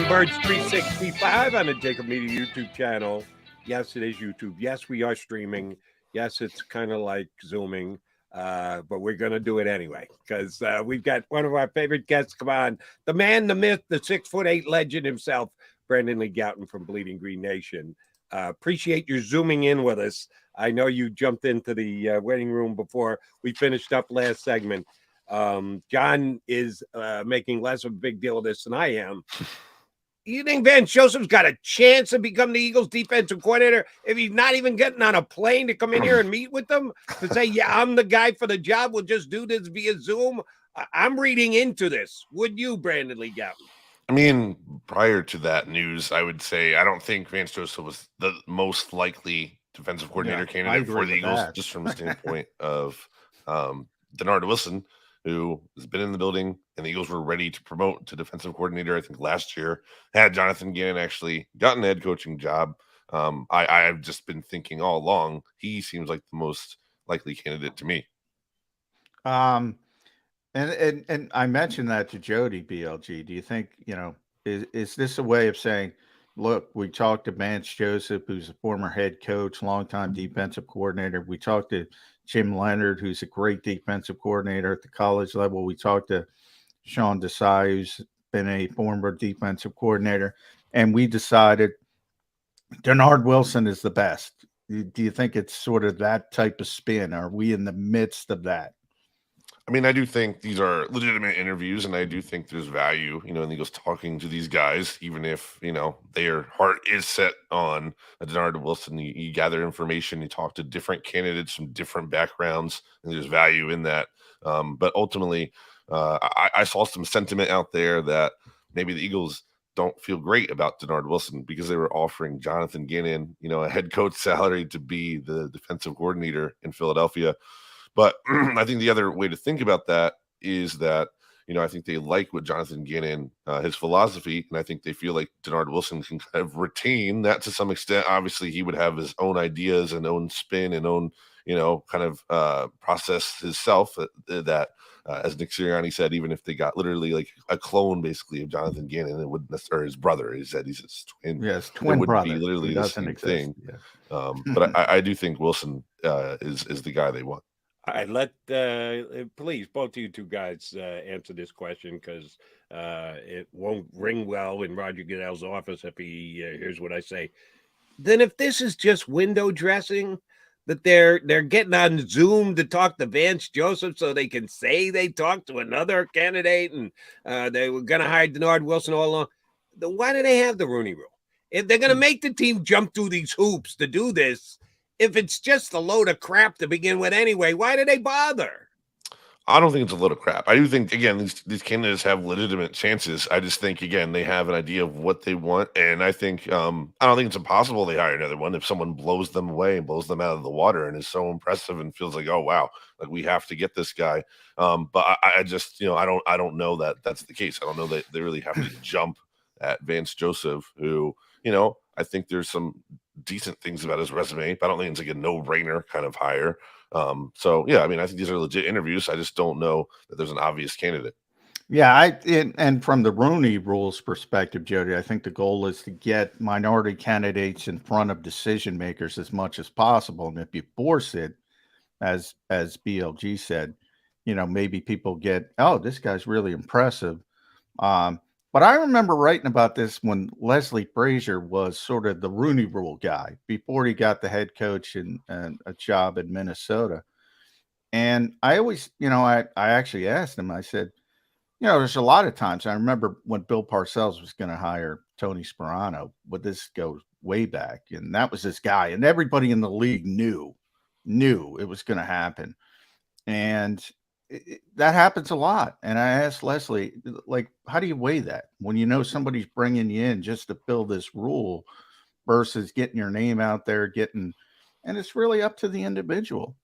Birds 365 on the JAKIB Media YouTube channel. Yes, it is YouTube. Yes, we are streaming. Yes, it's kind of like Zooming, but we're going to do it anyway because we've got one of our favorite guests come on, the man, the myth, the 6'8" legend himself, Brandon Lee Gowton from Bleeding Green Nation. Appreciate you zooming in with us. I know you jumped into the waiting room before we finished up last segment. John is making less of a big deal of this than I am. You think Vance Joseph's got a chance to become the Eagles defensive coordinator if he's not even getting on a plane to come in here and meet with them to say, yeah, I'm the guy for the job. We'll just do this via Zoom. I'm reading into this. Would you, Brandon Lee Gowton? I mean, prior to that news, I would say I don't think Vance Joseph was the most likely defensive coordinator candidate for the Eagles, just from the standpoint of Denard Wilson, who has been in the building, and the Eagles were ready to promote to defensive coordinator, I think, last year. Had Jonathan Gannon actually gotten a head coaching job. I've just been thinking all along, he seems like the most likely candidate to me. And I mentioned that to Jody, BLG. Do you think, is this a way of saying, look, we talked to Vance Joseph, who's a former head coach, longtime defensive coordinator. We talked to Jim Leonard, who's a great defensive coordinator at the college level. We talked to Sean Desai, who's been a former defensive coordinator. And we decided Denard Wilson is the best. Do you think it's sort of that type of spin? Are we in the midst of that? I mean, I do think these are legitimate interviews, and I do think there's value, in the Eagles talking to these guys, even if, their heart is set on Denard Wilson. You gather information, you talk to different candidates from different backgrounds, and there's value in that. But ultimately, I saw some sentiment out there that maybe the Eagles don't feel great about Denard Wilson because they were offering Jonathan Gannon, a head coach salary to be the defensive coordinator in Philadelphia. But I think the other way to think about that is that, I think they like what Jonathan Gannon, his philosophy, and I think they feel like Denard Wilson can kind of retain that to some extent. Obviously, he would have his own ideas and own spin and own, kind of process himself that as Nick Sirianni said, even if they got literally like a clone basically of Jonathan Gannon, it wouldn't necessarily, or his brother, he said he's his twin. Yes, twin brother. Be literally the same thing. Yeah. But I do think Wilson is the guy they want. All right, please, both of you two guys answer this question because it won't ring well in Roger Goodell's office if he hears what I say. Then if this is just window dressing, that they're getting on Zoom to talk to Vance Joseph so they can say they talked to another candidate and they were going to hire Denard Wilson all along, then why do they have the Rooney Rule? If they're going to make the team jump through these hoops to do this, if it's just a load of crap to begin with anyway, why do they bother? I don't think it's a load of crap. I do think, again, these candidates have legitimate chances. I just think, again, they have an idea of what they want. And I think, I don't think it's impossible they hire another one if someone blows them away and blows them out of the water and is so impressive and feels like, oh, wow, like we have to get this guy. But I just, I don't know that that's the case. I don't know that they really have to jump at Vance Joseph, who, I think there's some decent things about his resume, but I don't think it's like a no-brainer kind of hire. So yeah, I mean, I think these are legit interviews. I just don't know that there's an obvious candidate. Yeah, and from the Rooney Rules perspective, Jody, I think the goal is to get minority candidates in front of decision makers as much as possible. And if you force it, as BLG said, maybe people get, oh, this guy's really impressive. But I remember writing about this when Leslie Frazier was sort of the Rooney Rule guy before he got the head coach and a job in Minnesota. And I always, I actually asked him, I said, there's a lot of times. I remember when Bill Parcells was going to hire Tony Sperano, but this goes way back. And that was this guy. And everybody in the league knew it was going to happen. And that happens a lot. And I asked Leslie, like, how do you weigh that when somebody's bringing you in just to fill this rule versus getting your name out there, and it's really up to the individual.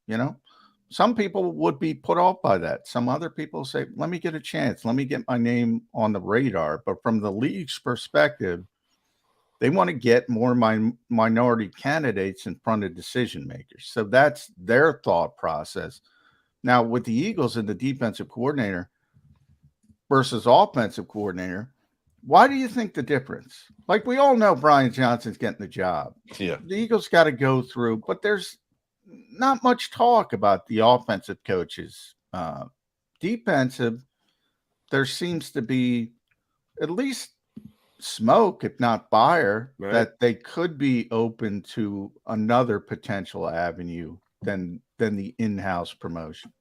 Some people would be put off by that. Some other people say, let me get a chance. Let me get my name on the radar. But from the league's perspective, they want to get more minority candidates in front of decision makers. So that's their thought process. Now, with the Eagles and the defensive coordinator versus offensive coordinator, Why do you think the difference? Like, we all know Brian Johnson's getting the job. Yeah. The Eagles got to go through, but there's not much talk about the offensive coaches. Defensive, there seems to be at least smoke, if not fire, Right. that they could be open to another potential avenue than the in-house promotion.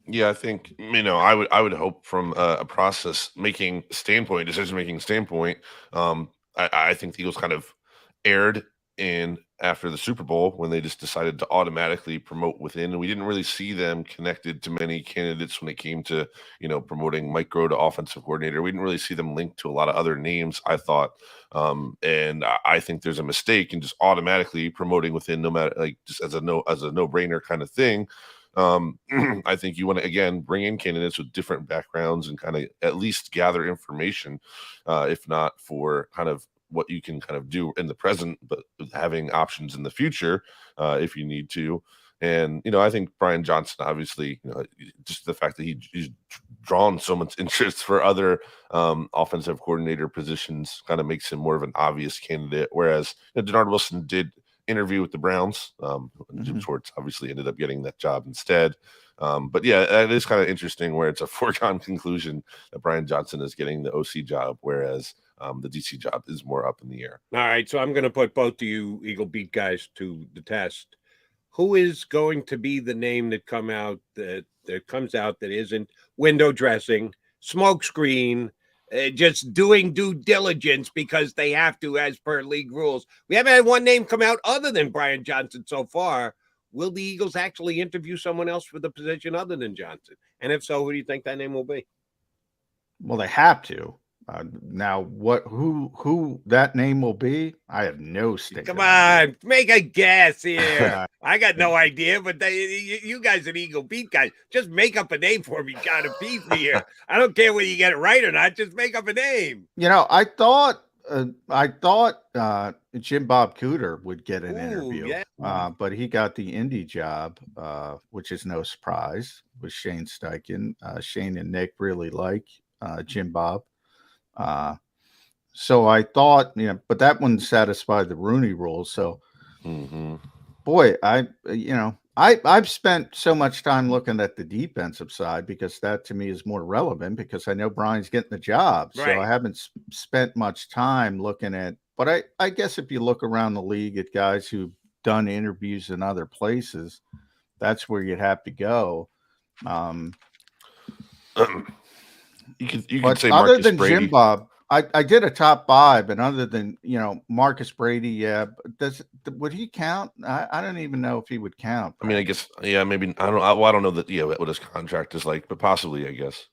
Yeah, I think I would hope from a process making standpoint, decision making standpoint. I think the Eagles kind of erred in after the Super Bowl when they just decided to automatically promote within, and we didn't really see them connected to many candidates when it came to promoting Mike Groh to offensive coordinator. We didn't really see them linked to a lot of other names, I thought, and I think there's a mistake in just automatically promoting within, no matter, like, just as a no brainer kind of thing. I think you want to, again, bring in candidates with different backgrounds and kind of at least gather information, if not for kind of what you can kind of do in the present, but having options in the future if you need to. And, I think Brian Johnson, obviously, just the fact that he's drawn so much interest for other offensive coordinator positions kind of makes him more of an obvious candidate. Whereas Denard Wilson did interview with the Browns. Jim Schwartz obviously ended up getting that job instead. But yeah, it is kind of interesting where it's a foregone conclusion that Brian Johnson is getting the OC job, whereas the DC job is more up in the air. All right, so I'm going to put both of you Eagle Beat guys to the test. Who is going to be the name that comes out that isn't window dressing, smoke screen, just doing due diligence because they have to, as per league rules? We haven't had one name come out other than Brian Johnson so far. Will the Eagles actually interview someone else for the position other than Johnson? And if so, who do you think that name will be? Well, they have to. Now, who that name will be, I have no stake. Come on, make a guess here. I got no idea, but you guys are Eagle Beat guys. Just make up a name for me, John, and beat me here. I don't care whether you get it right or not. Just make up a name. I thought Jim Bob Cooter would get an interview, yeah. But he got the Indy job, which is no surprise, with Shane Steichen. Shane and Nick really like Jim Bob. So I thought, but that wouldn't satisfy the Rooney Rule. So, boy, I've spent so much time looking at the defensive side because that to me is more relevant because I know Brian's getting the job. Right. So I haven't spent much time looking at, but I guess if you look around the league at guys who've done interviews in other places, that's where you'd have to go. You could say other Marcus than Brady. Jim Bob, I did a top 5, and other than Marcus Brady, yeah, would he count? I don't even know if he would count. I mean, I guess, yeah, maybe. I don't know that. Yeah, what his contract is like, but possibly, I guess.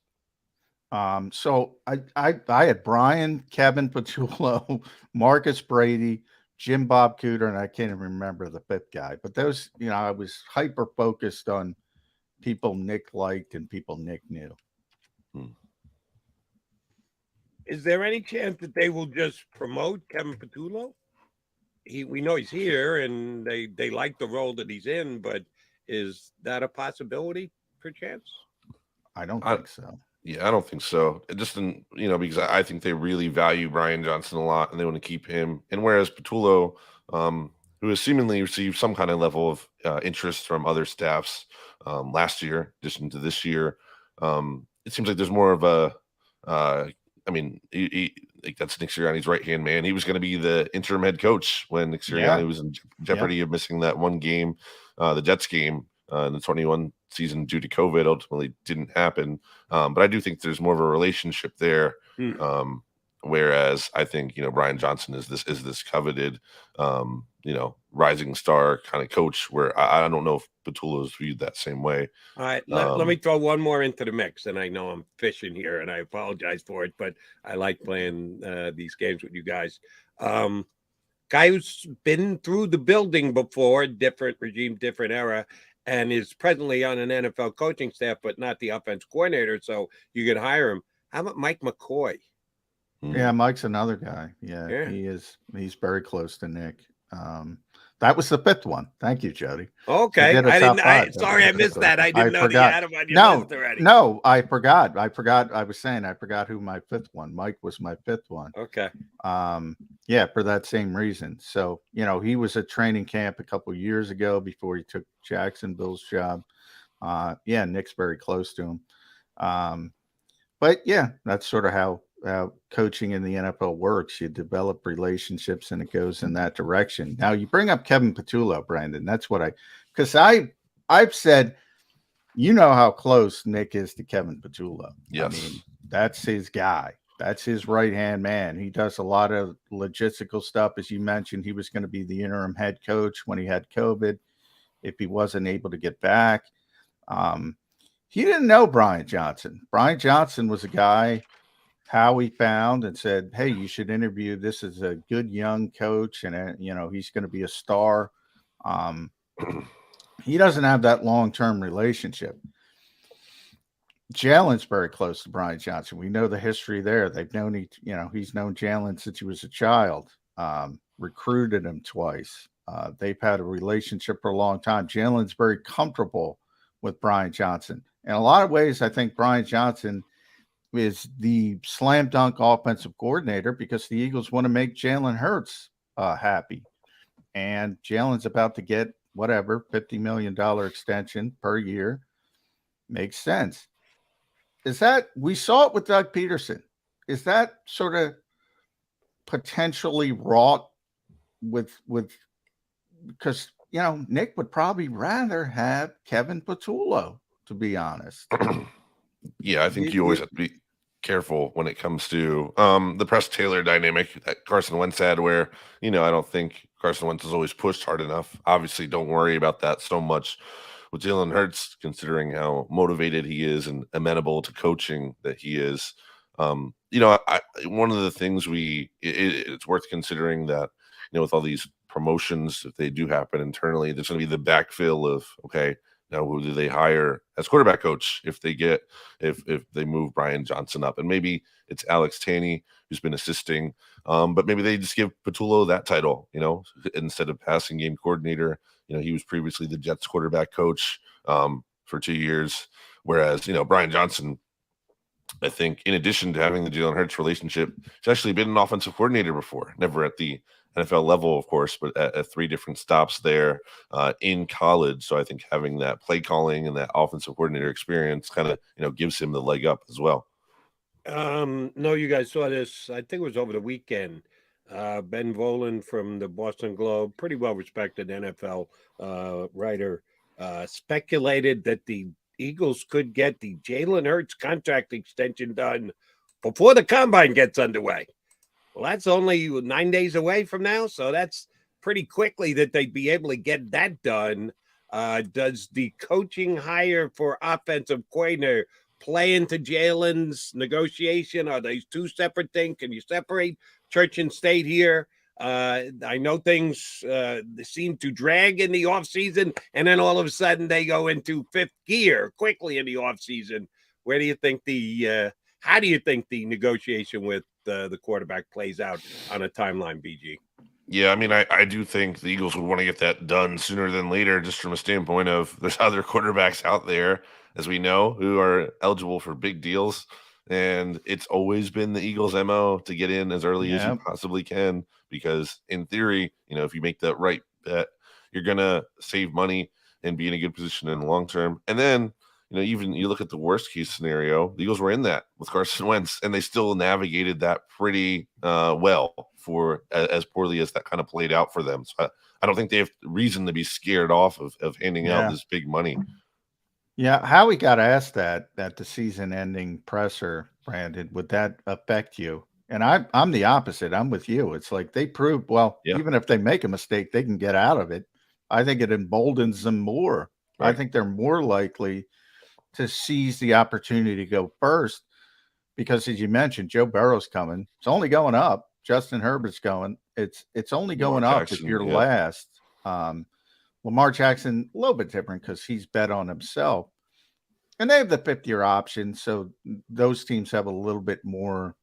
So I had Brian, Kevin Patullo, Marcus Brady, Jim Bob Cooter, and I can't even remember the 5th guy. But those, I was hyper focused on people Nick liked and people Nick knew. Is there any chance that they will just promote Kevin Patullo? We know he's here and they like the role that he's in, but is that a possibility, perchance? I don't think so. Yeah, I don't think so. Just because I think they really value Brian Johnson a lot and they want to keep him. And whereas Patullo, who has seemingly received some kind of level of interest from other staffs last year, in addition to this year, it seems like there's more of a like that's Nick Sirianni's right-hand man. He was going to be the interim head coach when Nick Sirianni was in jeopardy of missing that one game, the Jets game in the 21 season due to COVID. Ultimately didn't happen. But I do think there's more of a relationship there. Whereas I think, Brian Johnson is this coveted, rising star kind of coach where I don't know if Patullo is viewed that same way. All right. Let me throw one more into the mix. And I know I'm fishing here and I apologize for it, but I like playing these games with you guys. Guy who's been through the building before, different regime, different era, and is presently on an NFL coaching staff, but not the offense coordinator. So you could hire him. How about Mike McCoy? Yeah, Mike's another guy. Yeah, he is. He's very close to Nick. That was the fifth one. Thank you, Jody. Okay. I didn't. Sorry, I missed that. I didn't know that you had him on your list already. No, I forgot. I was saying I forgot who my fifth one. Mike was my fifth one. Okay. Yeah, for that same reason. So, he was at training camp a couple years ago before he took Jacksonville's job. Yeah, Nick's very close to him. But yeah, that's sort of how coaching in the NFL works. You develop relationships and it goes in that direction. Now you bring up Kevin Patullo, Brandon. That's what because I've said, how close Nick is to Kevin Patullo. Yes. I mean, that's his guy. That's his right-hand man. He does a lot of logistical stuff. As you mentioned, he was going to be the interim head coach when he had COVID, if he wasn't able to get back. He didn't know Brian Johnson. Brian Johnson was a guy Howie found and said, hey, you should interview. This is a good young coach, and, he's going to be a star. He doesn't have that long-term relationship. Jalen's very close to Brian Johnson. We know the history there. They've known he's known Jalen since he was a child, recruited him twice. They've had a relationship for a long time. Jalen's very comfortable with Brian Johnson. In a lot of ways, I think Brian Johnson is the slam dunk offensive coordinator because the Eagles want to make Jalen Hurts happy. And Jalen's about to get $50 million extension per year. Makes sense. We saw it with Doug Peterson. Is that sort of potentially wrought because, Nick would probably rather have Kevin Patullo, to be honest. Yeah, I think you always have to be careful when it comes to the Press Taylor dynamic that Carson Wentz had, where, I don't think Carson Wentz is always pushed hard enough. Obviously, don't worry about that so much with Jalen Hurts, considering how motivated he is and amenable to coaching that he is. One of the things it's worth considering that, with all these promotions, if they do happen internally, there's going to be the backfill of, okay, now who do they hire as quarterback coach if they move Brian Johnson up? And maybe it's Alex Tanney who's been assisting, but maybe they just give Patullo that title, instead of passing game coordinator. He was previously the Jets quarterback coach for 2 years, whereas, Brian Johnson, I think, in addition to having the Jalen Hurts relationship, he's actually been an offensive coordinator before, never at the NFL level, of course, but at 3 different stops there in college. So I think having that play calling and that offensive coordinator experience kind of, gives him the leg up as well. No, you guys saw this. I think it was over the weekend. Ben Volen from the Boston Globe, pretty well-respected NFL writer, speculated that the Eagles could get the Jalen Hurts contract extension done before the combine gets underway. Well, that's only 9 days away from now, so that's pretty quickly that they'd be able to get that done. Does the coaching hire for offensive coordinator play into Jalen's negotiation? Are these two separate things? Can you separate church and state here? I know things seem to drag in the offseason, and then all of a sudden they go into fifth gear quickly in the offseason. How do you think the negotiation with the quarterback plays out on a timeline, BG? Yeah, I mean, I do think the Eagles would want to get that done sooner than later, just from a standpoint of there's other quarterbacks out there, as we know, who are eligible for big deals. And it's always been the Eagles' MO to get in as early as you possibly can, because in theory, if you make that right bet, you're going to save money and be in a good position in the long term. And then, even you look at the worst case scenario, the Eagles were in that with Carson Wentz, and they still navigated that pretty well for as poorly as that kind of played out for them. So I don't think they have reason to be scared off of handing out this big money. Yeah, Howie got asked that at the season-ending presser, Brandon. Would that affect you? And I'm the opposite. I'm with you. It's like they proved, even if they make a mistake, they can get out of it. I think it emboldens them more. Right. I think they're more likely to seize the opportunity to go first because, as you mentioned, Joe Burrow's coming. It's only going up. Justin Herbert's going. It's only going up if you're last. Lamar Jackson, a little bit different because he's bet on himself. And they have the 5th-year option, so those teams have a little bit more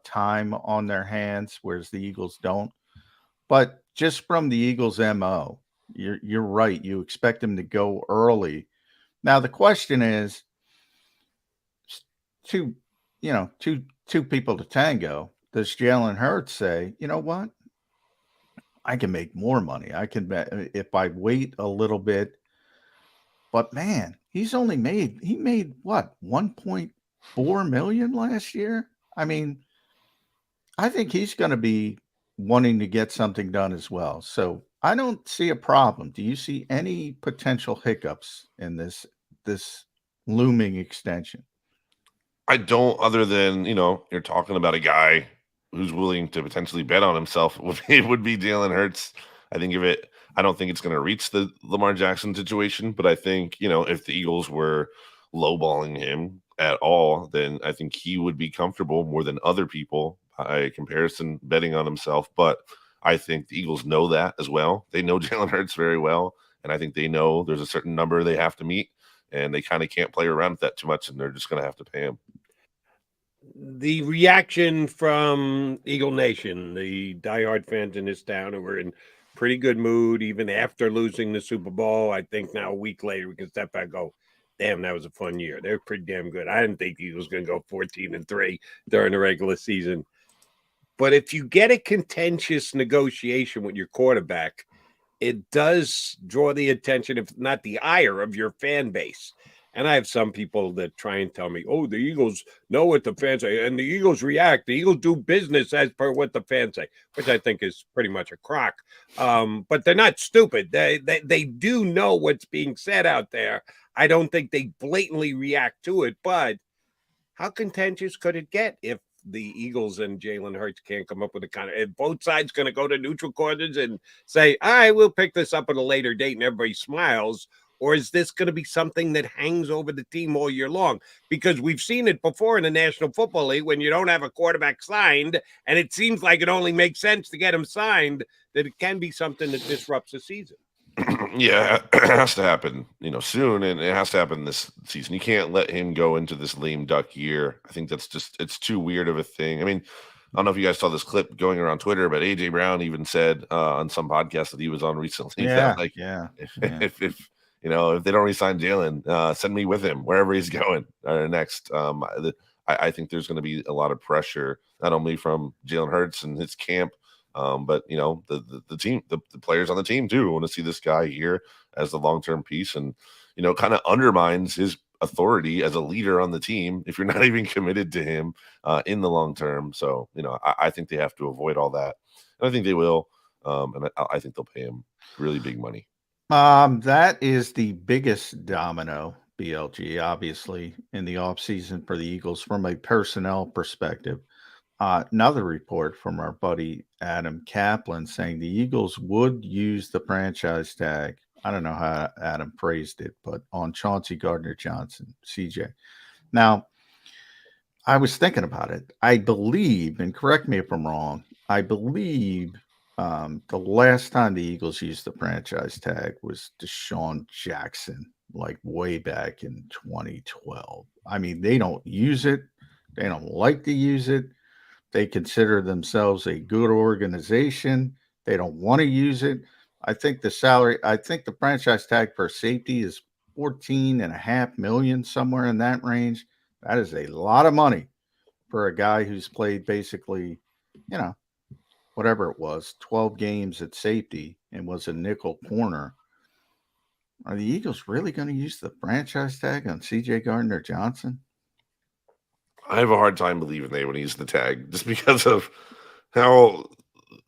time on their hands, whereas the Eagles don't. But just from the Eagles' MO, you're right. You expect him to go early. Now the question is, two people to tango. Does Jalen Hurts say, you know what? I can make more money. I can bet if I wait a little bit. But man, he made what, 1.4 million last year? I mean, I think he's going to be wanting to get something done as well. So I don't see a problem. Do you see any potential hiccups in this looming extension? I don't, other than, you're talking about a guy who's willing to potentially bet on himself. It would be Jalen Hurts. I don't think it's going to reach the Lamar Jackson situation, but I think, if the Eagles were lowballing him at all, then I think he would be comfortable more than other people by comparison betting on himself. But I think the Eagles know that as well. They know Jalen Hurts very well, and I think they know there's a certain number they have to meet, and they kind of can't play around with that too much, and they're just going to have to pay him. The reaction from Eagle Nation, the diehard fans in this town who were in pretty good mood even after losing the Super Bowl. I think now a week later we can step back and go, damn, that was a fun year. They're pretty damn good. I didn't think the Eagles going to go 14-3 during the regular season. But if you get a contentious negotiation with your quarterback, it does draw the attention, if not the ire, of your fan base. And I have some people that try and tell me, oh, the Eagles know what the fans say, and the Eagles react. The Eagles do business as per what the fans say, which I think is pretty much a crock. But they're not stupid. They do know what's being said out there. I don't think they blatantly react to it. But how contentious could it get if the Eagles and Jalen Hurts can't come up with if both sides going to go to neutral corners and say, all right, we'll pick this up at a later date, and everybody smiles? Or is this going to be something that hangs over the team all year long? Because we've seen it before in the National Football League when you don't have a quarterback signed, and it seems like it only makes sense to get him signed, that it can be something that disrupts the season. Yeah, it has to happen, soon, and it has to happen this season. You can't let him go into this lame duck year. I think it's too weird of a thing. I mean, I don't know if you guys saw this clip going around Twitter, but AJ Brown even said on some podcast that he was on recently that if they don't re-sign Jalen, send me with him wherever he's going next. I think there's going to be a lot of pressure, not only from Jalen Hurts and his camp, but the team, the players on the team too want to see this guy here as the long-term piece, and kind of undermines his authority as a leader on the team if you're not even committed to him in the long term. So I think they have to avoid all that, and I think they will, and I think they'll pay him really big money. That is the biggest domino, BLG, obviously, in the offseason for the Eagles from a personnel perspective. Another report from our buddy Adam Kaplan saying the Eagles would use the franchise tag. I don't know how Adam phrased it, but on Chauncey Gardner-Johnson, CJ. Now, I was thinking about it. I believe, and correct me if I'm wrong, I believe the last time the Eagles used the franchise tag was Deshaun Jackson, like way back in 2012. I mean, they don't use it. They don't like to use it. They consider themselves a good organization. They don't want to use it. I think the franchise tag for safety is $14.5 million, somewhere in that range. That is a lot of money for a guy who's played basically, whatever it was, 12 games at safety and was a nickel corner. Are the Eagles really going to use the franchise tag on CJ Gardner-Johnson? I have a hard time believing they would use the tag just because of how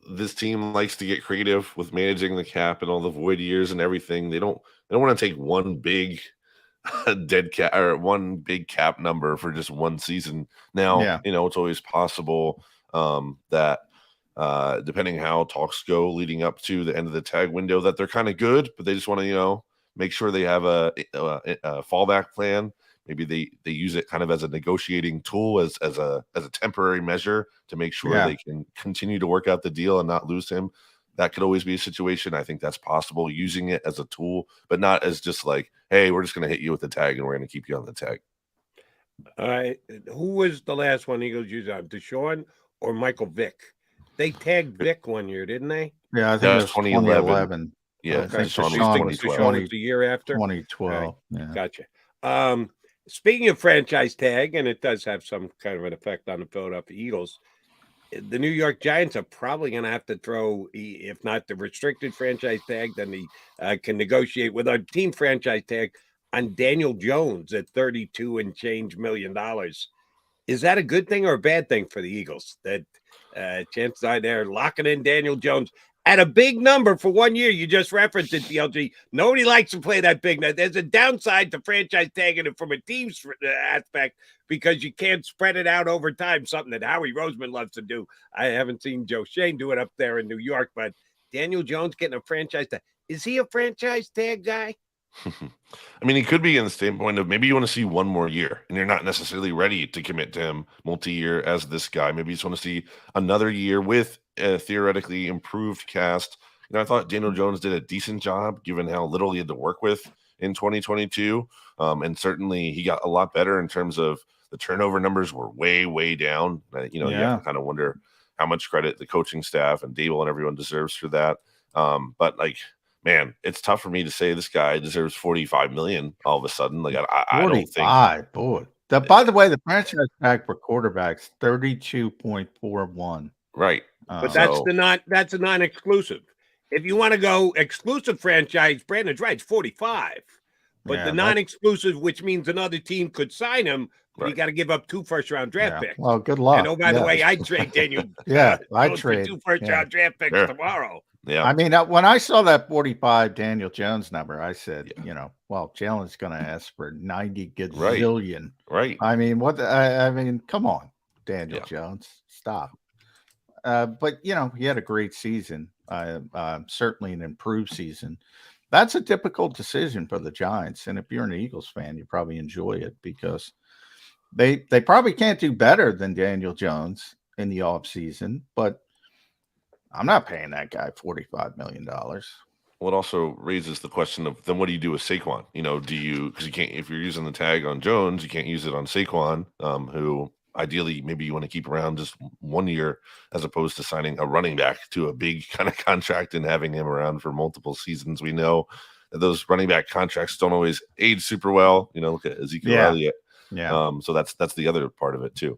this team likes to get creative with managing the cap and all the void years and everything. They don't want to take one big dead cap or one big cap number for just one season. Now, it's always possible that depending how talks go leading up to the end of the tag window, that they're kind of good, but they just want to, make sure they have a fallback plan. Maybe they use it kind of as a negotiating tool, as a temporary measure to make sure they can continue to work out the deal and not lose him. That could always be a situation. I think that's possible, using it as a tool, but not as just like, hey, we're just going to hit you with the tag and we're going to keep you on the tag. All right. Who was the last one Eagles used on, Deshaun or Michael Vick? They tagged Vic one year, didn't they? Yeah, I think That it was was 2011. 2011. Yeah, I think Deshaun was Deshaun 2012. was the year after. 2012. Yeah. Gotcha. Speaking of franchise tag, and it does have some kind of an effect on the Philadelphia Eagles, the New York Giants are probably going to have to throw, if not the restricted franchise tag, then the can negotiate with our team franchise tag on Daniel Jones at 32 and change $1 million. Is that a good thing or a bad thing for the Eagles? That chances are they're locking in Daniel Jones at a big number for 1 year. You just referenced it, BLG. Nobody likes to play that big. There's a downside to franchise tagging it from a team's aspect because you can't spread it out over time, something that Howie Roseman loves to do. I haven't seen Joe Shane do it up there in New York, but Daniel Jones getting a franchise tag. Is he a franchise tag guy? I mean, he could be in the standpoint of maybe you want to see one more year and you're not necessarily ready to commit to him multi-year as this guy. Maybe you just want to see another year with a theoretically improved cast. I thought Daniel Jones did a decent job given how little he had to work with in 2022. And certainly he got a lot better in terms of the turnover numbers were way, way down. You have to kind of wonder how much credit the coaching staff and Dable and everyone deserves for that. But man, it's tough for me to say this guy deserves $45 million all of a sudden. I don't think. 45, boy. By the way, the franchise tag for quarterbacks 32.41. Right, but that's a non-exclusive. If you want to go exclusive franchise, Brandon's right. It's 45, but the non-exclusive, which means another team could sign him. But you got to give up 2 first-round draft picks. Well, good luck. And by the way, I'd trade Daniel. I'd trade 2 first-round draft picks tomorrow. Yeah, I mean, when I saw that 45 Daniel Jones number, I said, well, Jalen's going to ask for 90 gazillion. Right. I mean, I mean, come on, Daniel Jones, stop. But he had a great season, certainly an improved season. That's a difficult decision for the Giants, and if you're an Eagles fan, you probably enjoy it because they probably can't do better than Daniel Jones in the offseason, but I'm not paying that guy $45 million. Well, it also raises the question of then what do you do with Saquon? Do you, because you can't, if you're using the tag on Jones, you can't use it on Saquon, who ideally maybe you want to keep around just 1 year as opposed to signing a running back to a big kind of contract and having him around for multiple seasons. We know that those running back contracts don't always age super well. Look at Ezekiel Elliott. Yeah. So that's the other part of it too.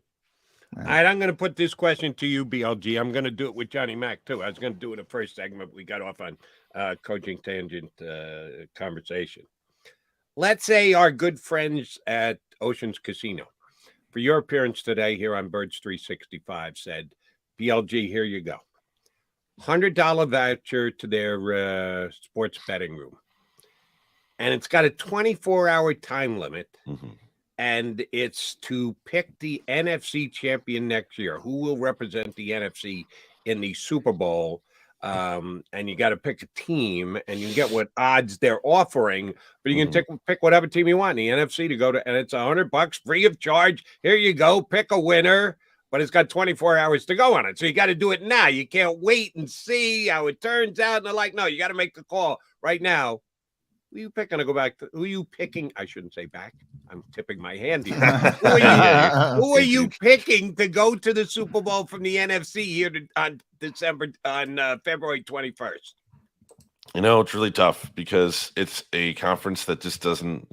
All right, I'm going to put this question to you, BLG. I'm going to do it with Johnny Mac, too. I was going to do it in the first segment. We got off on coaching tangent conversation. Let's say our good friends at Oceans Casino, for your appearance today here on Birds 365, said, BLG, here you go. $100 voucher to their sports betting room. And it's got a 24-hour time limit. Mm-hmm. And it's to pick the NFC champion next year. Who will represent the NFC in the Super Bowl? And you got to pick a team, and you can get what odds they're offering. But you can pick whatever team you want in the NFC to go to, and it's $100 free of charge. Here you go, pick a winner. But it's got 24 hours to go on it, so you got to do it now. You can't wait and see how it turns out. And they're like, no, you got to make the call right now. Who are you picking to go back to? Who are you picking? I shouldn't say back. I'm tipping my hand here. Who are you picking to go to the Super Bowl from the NFC here on February 21st? It's really tough because it's a conference that just doesn't,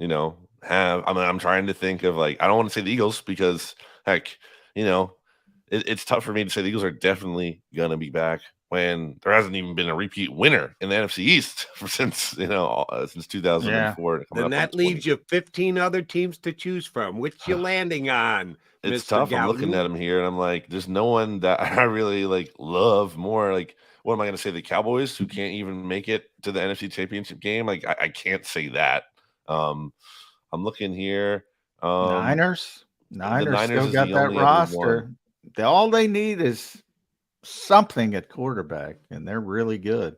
have. I mean, I'm trying to think of I don't want to say the Eagles because heck, it's tough for me to say the Eagles are definitely gonna be back when there hasn't even been a repeat winner in the NFC East since 2004. Then that leaves you 15 other teams to choose from. Which you landing on? It's Mr. tough. Gowton? I'm looking at them here, and I'm like, there's no one that I really love more. What am I going to say? The Cowboys, who can't even make it to the NFC Championship game. I can't say that. I'm looking here. Niners. Niners still is got that roster. All they need is something at quarterback, and they're really good.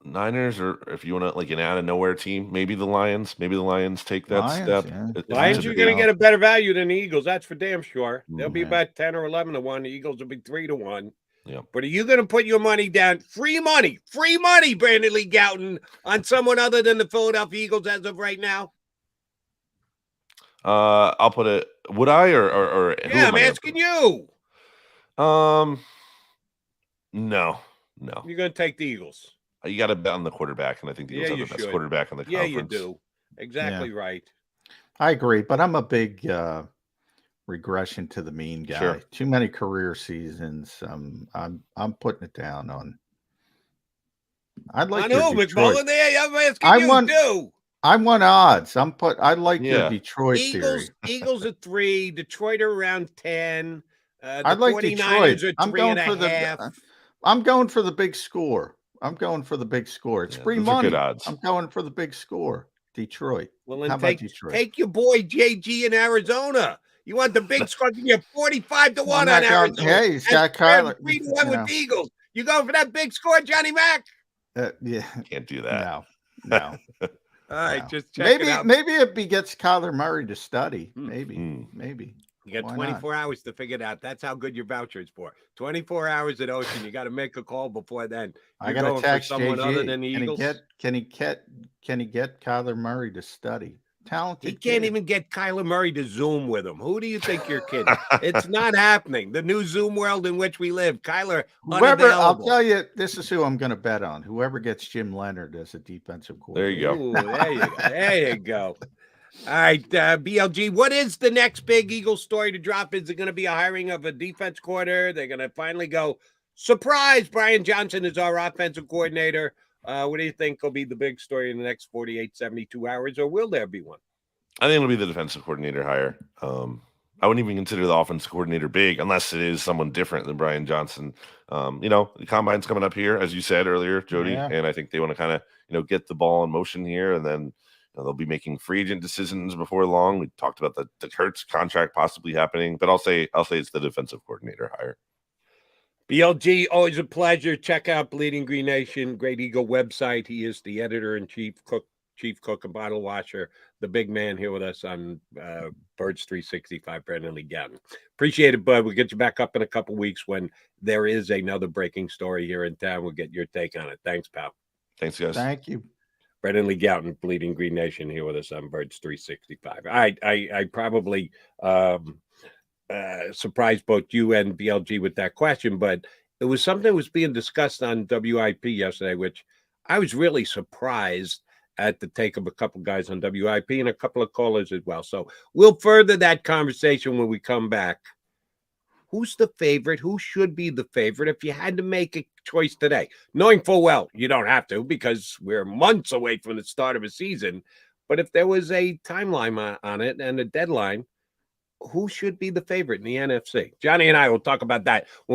Niners, or if you want to an out of nowhere team, maybe the Lions. Maybe the Lions take that step. Yeah. Lions, you're going to get a better value than the Eagles. That's for damn sure. They'll be about 10 or 11 to 1. The Eagles will be 3 to 1. Yeah. But are you going to put your money down? Free money, Brandon Lee Gowton, on someone other than the Philadelphia Eagles as of right now? I'll put it. Would I or yeah, I'm asking you. No. You're going to take the Eagles. You got to bet on the quarterback, and I think the Eagles Yeah, have you the best should. quarterback in the Yeah, conference. you do. Exactly right. I agree, but I'm a big regression to the mean guy. Sure. Too many career seasons. I'm putting it down on. I'd like I know, McMullen. I'm asking you too. I want odds. I like your Yeah. Detroit theory. Eagles at 3, Detroit are around 10. I like 49ers Detroit. are I'm going for 3.5. I'm going for the big score. I'm going for the big score. It's free those are money. good odds. I'm going for the big score. Detroit. Well, How then about Detroit? take your boy JG in Arizona. You want the big score? You're 45 to 1 I'm on not going- Arizona. hey, he's got Kyler. 3 to 1 with the Eagles. You going for that big score, Johnny Mac? Yeah. Can't do that. No. All right, No. just check it out. Maybe it begets Kyler Murray to study. Maybe. You got Why 24 hours to figure it out. That's how good your voucher is for. 24 hours at Ocean. You got to make a call before then. I got to text someone JG. other than the Eagles. Can he get Kyler Murray to study? Talented. He can't kid. even get Kyler Murray to Zoom with him. Who do you think you're kidding? It's not happening. The new Zoom world in which we live. Kyler, I'll tell you, this is who I'm going to bet on. Whoever gets Jim Leonard as a defensive coordinator. There you go. Ooh, there you go. There you go. All right, BLG, what is the next big Eagles story to drop? Is it going to be a hiring of a defense coordinator? They're going to finally go, surprise, Brian Johnson is our offensive coordinator. What do you think will be the big story in the next 48, 72 hours, or will there be one? I think it'll be the defensive coordinator hire. I wouldn't even consider the offensive coordinator big unless it is someone different than Brian Johnson. The combine's coming up here, as you said earlier, Jody, and I think they want to kind of, get the ball in motion here, and then they'll be making free agent decisions before long. We talked about the Hurts contract possibly happening, but I'll say it's the defensive coordinator hire. BLG, always a pleasure. Check out Bleeding Green Nation, Great Eagle website. He is the editor-in-chief, chief cook and bottle washer, the big man here with us on Birds 365, Brendan Lee Gowton. Appreciate it, bud. We'll get you back up in a couple weeks when there is another breaking story here in town. We'll get your take on it. Thanks, pal. Thanks, guys. Thank you. Brendan Lee Gowton, Bleeding Green Nation, here with us on Birds 365. I probably surprised both you and BLG with that question, but it was something that was being discussed on WIP yesterday, which I was really surprised at the take of a couple guys on WIP and a couple of callers as well. So we'll further that conversation when we come back. Who's the favorite? Who should be the favorite if you had to make a choice today? Knowing full well you don't have to because we're months away from the start of a season. But if there was a timeline on it and a deadline, who should be the favorite in the NFC? Johnny and I will talk about that when